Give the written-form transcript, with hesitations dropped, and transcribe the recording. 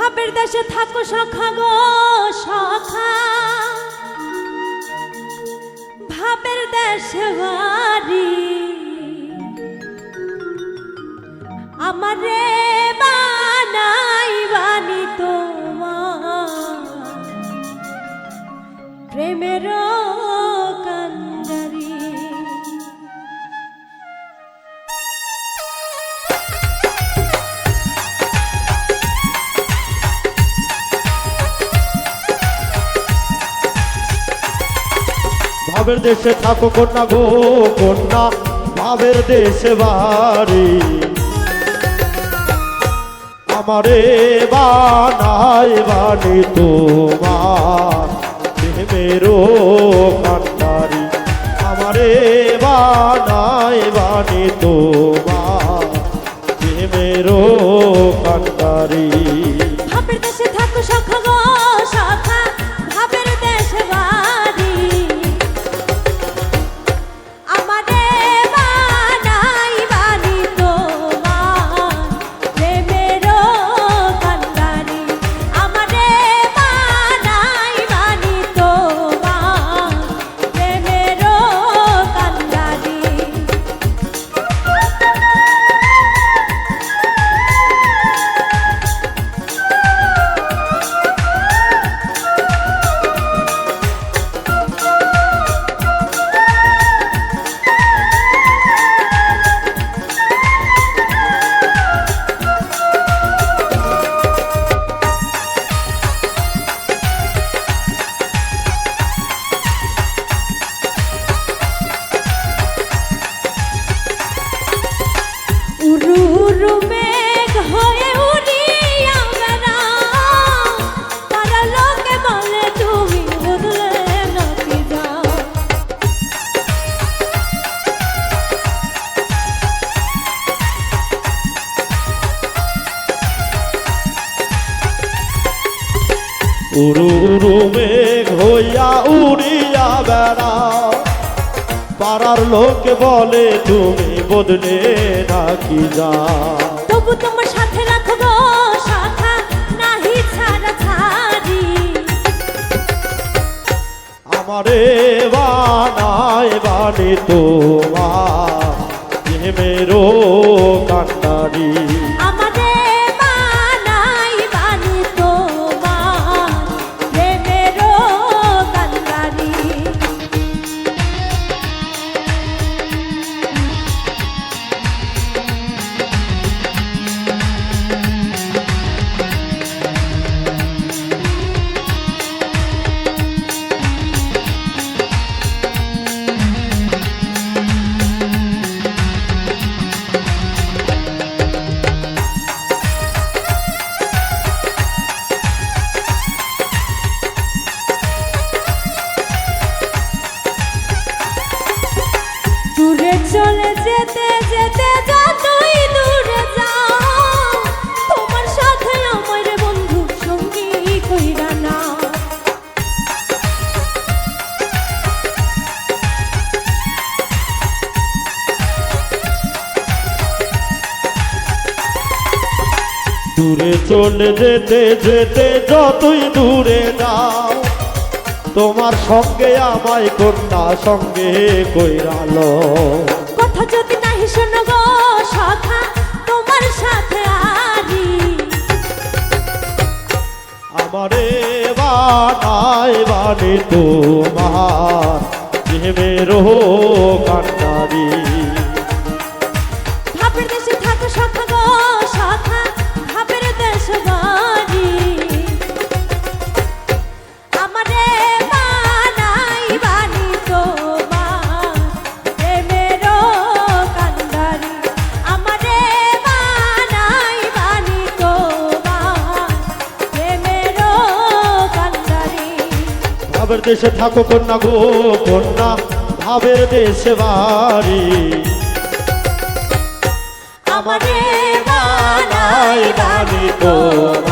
ভাবের দেশে থাকো সখা গো সখা, ভাবের দেশে বাড়ি আমারে বানাই বানি তোমার প্রেমের কান্ডারি। ভাবের দেশে থাকো কন্যা গো কন্যা, ভাবের দেশে বাড়ি আমারে বানাই বানি তোমার প্রেমেরও কান্ডারি, আমারে বানাই বানি তোমার প্রেমেরও কান্ডারি। ভাবের দেশে থাকো সখা গো সখা, ভাবের দেশে বাড়ি আমারে বানাই বানি তোমার প্রেমের কান্ডারি, আমারে বানাই বানি তোমার প্রেমের কান্ডারি। উরু উরু মেঘ হয়ে উড়িয়া বেড়াও, পাড়ার লোকে বলে তুমি বদলে নাকি যাও। উরু উরু মেঘ হইয়া উড়িয়া বেড়াও, পাড়ার লোক বলে তুমি বদলে নাকি যাও। তবু তোমার সাথে রাখো গো সখা, নাহি ছাড়া ছাড়ি আমারে বানাই বানি তোমার প্রেমেরও কান্ডারি, আমারে বানাই বানি তোমার প্রেমের কান্ডারি। দূরে চলে যেতে যেতে যতই দূরে যাও, তোমার সাথে আমার বন্ধু সঙ্গী কইরা না। দূরে চলে যেতে যেতে যতই দূরে যাও, তোমার সঙ্গে আমায় কন্যা সঙ্গে কইরালো। কথা যদি নাহি শোনো গো সখা, তোমার সাথে আরি আমারে বানাই বানি তোমার প্রেমেরও কান্ডারি। ভাবের দেশে থাকো সখা গো সখা, ভাবের দেশ বাড়ি আমারে বানাই বানি তোমার প্রেমের কান্ডারি, আমারে বানাই বানি তোমার প্রেমের কান্ডারি। ভাবের দেশে থাকো কন্যা গো কন্যা, ভাবের দেশে বাড়ি আমারে বানাই বানি তোমার